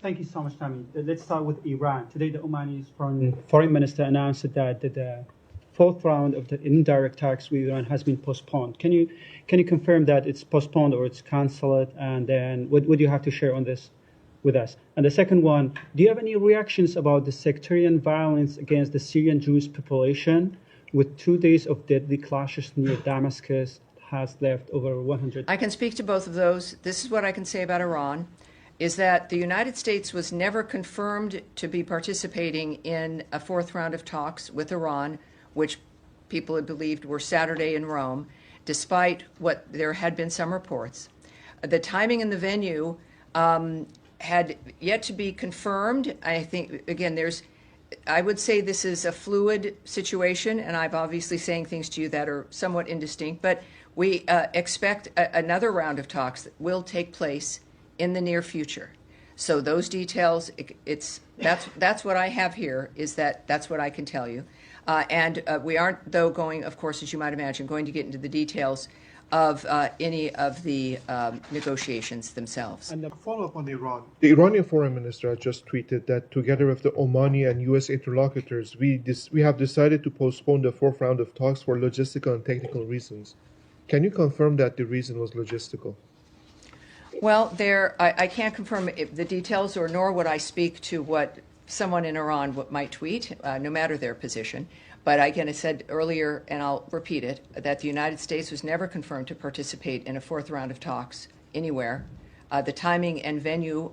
Thank you so much, Tammy. Let's start with Iran. Today, the Omani's foreign minister announced that the fourth round of the indirect talks with Iran has been postponed. Can you confirm that it's postponed or it's cancelled? And then what would you have to share on this with us? And the second one, do you have any reactions about the sectarian violence against the Syrian Jewish population with 2 days of deadly clashes near Damascus has left over 100? I can speak to both of those. This is what I can say about Iran, is that the United States was never confirmed to be participating in a fourth round of talks with Iran, which people had believed were Saturday in Rome, despite what there had been some reports. The timing and the venue had yet to be confirmed. I think, again, I would say this is a fluid situation, and I'm obviously saying things to you that are somewhat indistinct, but we expect another round of talks that will take place in the near future. So those details, that's what I have here, is that's what I can tell you. And we aren't, though, going, of course, as you might imagine, going to get into the details of any of the negotiations themselves. And a follow-up on Iran. The Iranian foreign minister has just tweeted that together with the Omani and U.S. interlocutors, we have decided to postpone the fourth round of talks for logistical and technical reasons. Can you confirm that the reason was logistical? Well, I can't confirm the details, nor would I speak to what someone in Iran might tweet, no matter their position. But again, I said earlier, and I'll repeat it, that the United States was never confirmed to participate in a fourth round of talks anywhere. The timing and venue,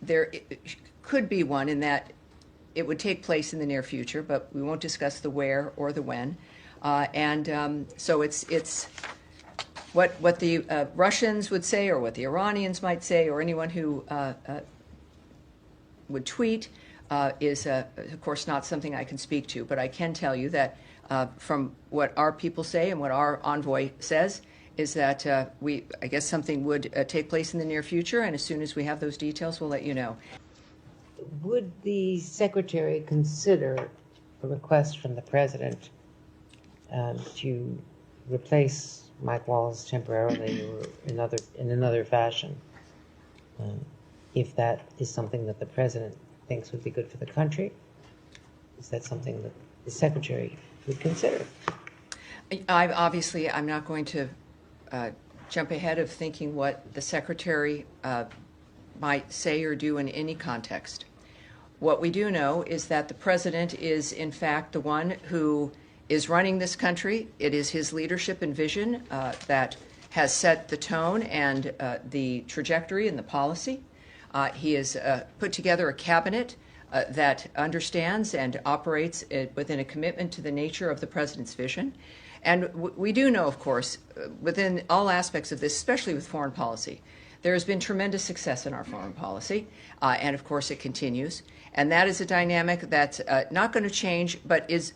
there could be one in that it would take place in the near future, but we won't discuss the where or the when. So it's what the Russians would say, or what the Iranians might say, or anyone who would tweet is, of course, not something I can speak to. But I can tell you that from what our people say and what our envoy says is that I guess something would take place in the near future, and as soon as we have those details, we'll let you know. Would the Secretary consider a request from the President to replace Mike Wallace temporarily or in another fashion, if that is something that the President thinks would be good for the country? Is that something that the Secretary would consider? I'm not going to jump ahead of thinking what the Secretary might say or do in any context. What we do know is that the President is, in fact, the one who is running this country. It is his leadership and vision that has set the tone and the trajectory and the policy. He has put together a cabinet that understands and operates within a commitment to the nature of the President's vision. And we do know, of course, within all aspects of this, especially with foreign policy, there has been tremendous success in our foreign policy, and of course it continues. And that is a dynamic that's not going to change, but is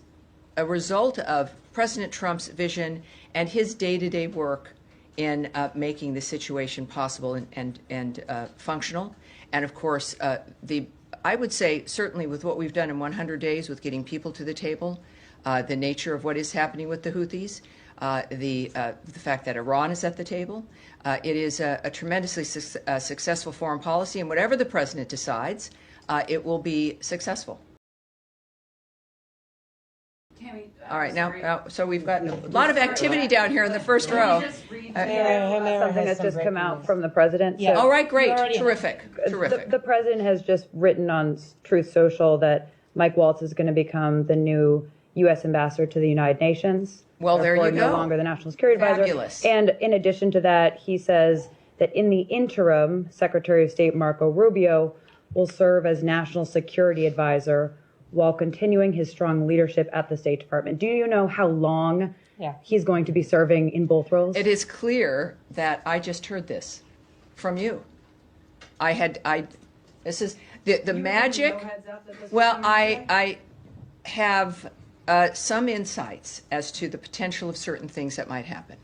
a result of President Trump's vision and his day-to-day work in making the situation possible and functional. And of course, I would say certainly with what we've done in 100 days with getting people to the table, the nature of what is happening with the Houthis, the fact that Iran is at the table, it is a tremendously successful foreign policy, and whatever the President decides, it will be successomething All right, now, so we've got a lot of activity down here in the first row. Something that's just come out from the president. Yeah. All right, great, terrific. The president has just written on Truth Social that Mike Waltz is going to become the new U.S. ambassador to the United Nations. Well, there you go. No longer the National Security Advisor. Fabulous. And in addition to that, he says that in the interim, Secretary of State Marco Rubio will serve as National Security Advisor while continuing his strong leadership at the State Department. Do you know how long he's going to be serving in both roles? It is clear that I just heard this from you. This is the magic. Well, I have some insights as to the potential of certain things that might happen.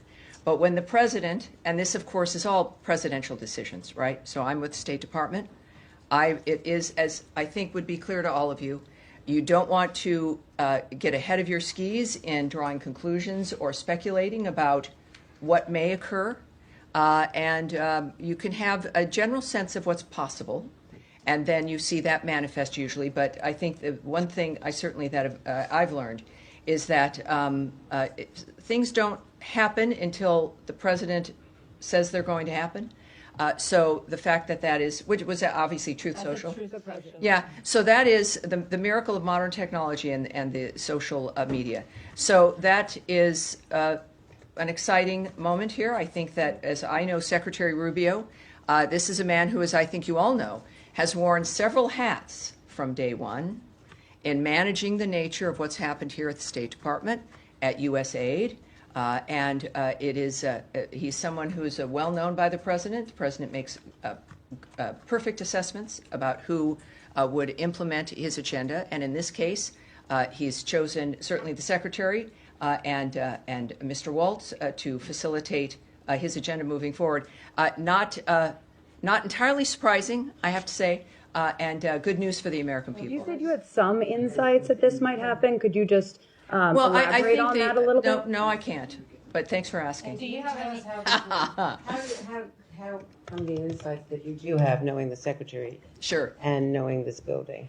But when the president, and this of course is all presidential decisions, right? So I'm with the State Department. It is, as I think would be clear to all of you, you don't want to get ahead of your skis in drawing conclusions or speculating about what may occur. and you can have a general sense of what's possible, and then you see that manifest usually. But I think the one thing I've learned is that things don't happen until the president says they're going to happen. So the fact that is, which was obviously Truth Social. Yeah, so that is the miracle of modern technology and the social media. So that is an exciting moment here. I think that, as I know Secretary Rubio, this is a man who, as I think you all know, has worn several hats from day one in managing the nature of what's happened here at the State Department, at USAID, and he's someone who is well known by the president. The president makes perfect assessments about who would implement his agenda, and in this case, he's chosen certainly the secretary and Mr. Waltz to facilitate his agenda moving forward. Not entirely surprising, I have to say, and good news for the American people. You said you had some insights that this might happen. Could you just elaborate on that a little bit? No, I can't. But thanks for asking. And do you have how from the insights that you do have, knowing the secretary, Sure, and knowing this building,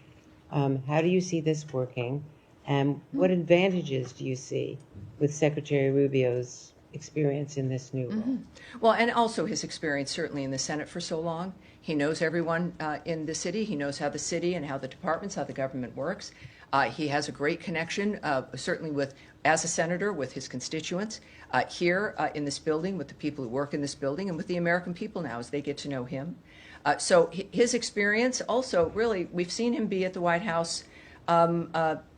how do you see this working, and what advantages do you see with Secretary Rubio's experience in this new role? Well, and also his experience certainly in the Senate for so long. He knows everyone in the city. He knows how the city and how the departments, how the government works. He has a great connection, certainly as a senator, with his constituents here in this building, with the people who work in this building, and with the American people now as they get to know him. So his experience also, really, we've seen him be at the White House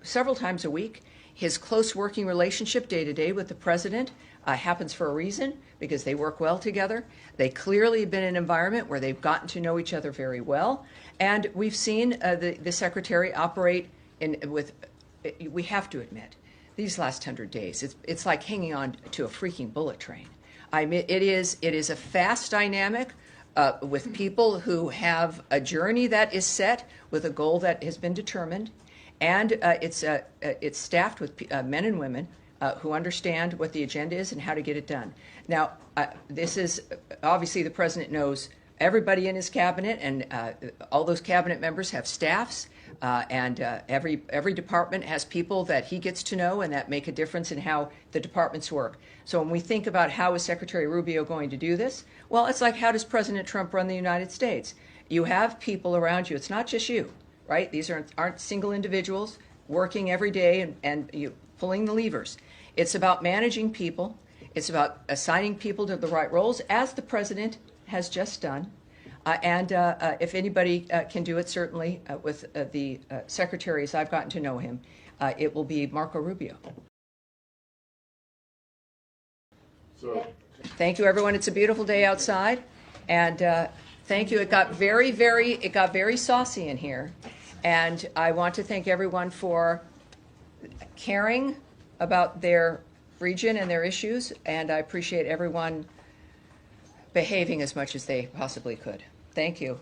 several times a week. His close working relationship day to day with the president happens for a reason, because they work well together. They clearly have been in an environment where they've gotten to know each other very well. And we've seen the secretary operate we have to admit, these last 100 days, it's like hanging on to a freaking bullet train. I mean, it is a fast dynamic with people who have a journey that is set with a goal that has been determined. And it's staffed with men and women who understand what the agenda is and how to get it done. Now, this is obviously the president knows everybody in his cabinet, and all those cabinet members have staffs, and every department has people that he gets to know and that make a difference in how the departments work. So when we think about how is Secretary Rubio going to do this, well, it's like, how does President Trump run the United States? You have people around you. It's not just you, right? These aren't single individuals working every day and you pulling the levers. It's about managing people. It's about assigning people to the right roles, as the president has just done. And if anybody can do it, certainly with the secretary, as I've gotten to know him, it will be Marco Rubio. So, thank you, everyone. It's a beautiful day outside, and thank you. It got very saucy in here, and I want to thank everyone for caring about their region and their issues, and I appreciate everyone behaving as much as they possibly could. Thank you.